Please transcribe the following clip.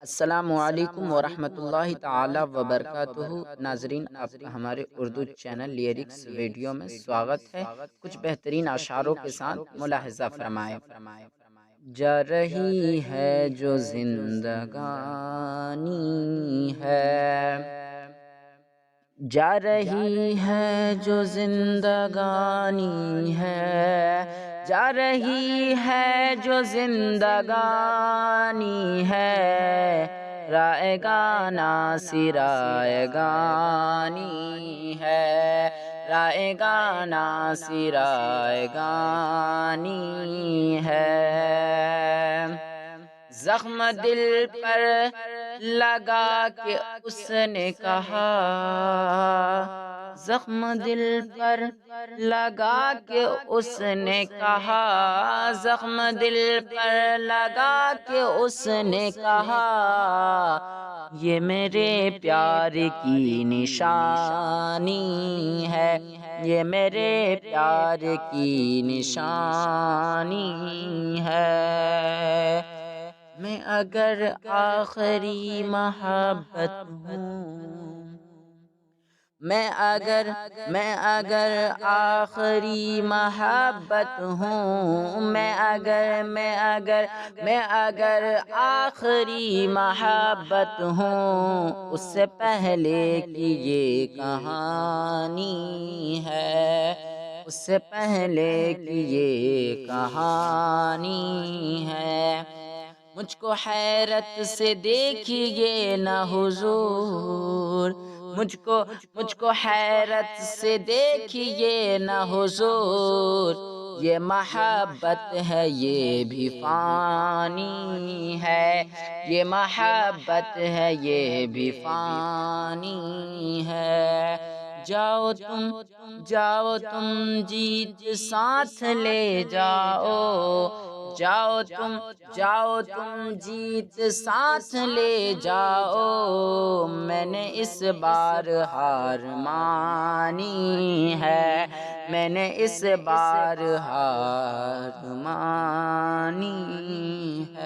السلام علیکم ورحمۃ اللہ تعالی وبرکاتہ۔ ناظرین، آپ کا ہمارے اردو چینل لیرکس ویڈیو میں سواگت ہے۔ کچھ بہترین اشعاروں کے ساتھ ملاحظہ فرمائیں۔ جا رہی ہے جو زندگانی ہے، جا رہی ہے جو زندگانی ہے، جا رہی ہے جو زندگانی ہے، رائے گانا سرائے گانی ہے، رائے گانا سرائے گانی ہے۔ زخم دل پر لگا کے اس نے کہا، زخم دل پر لگا کے اس نے کہا، زخم دل پر لگا کے اس نے کہا، یہ میرے پیار کی نشانی ہے، یہ میرے پیار کی نشانی ہے۔ میں اگر آخری محبت ہوں، میں اگر آخری محبت ہوں، میں اگر آخری محبت ہوں، اس سے پہلے کی یہ کہانی ہے، اس سے پہلے کی یہ کہانی ہے۔ مجھ کو حیرت سے دیکھیے نہ حضور، مجھ کو حیرت سے دیکھیے نہ حضور، یہ محبت ہے یہ بھی فانی ہے، یہ محبت ہے یہ بھی فانی ہے۔ جاؤ تم جیت ساتھ لے جاؤ، جاؤ تم جیت ساتھ لے جاؤ، میں نے اس بار ہار مانی ہے، میں نے اس بار ہار مانی ہے۔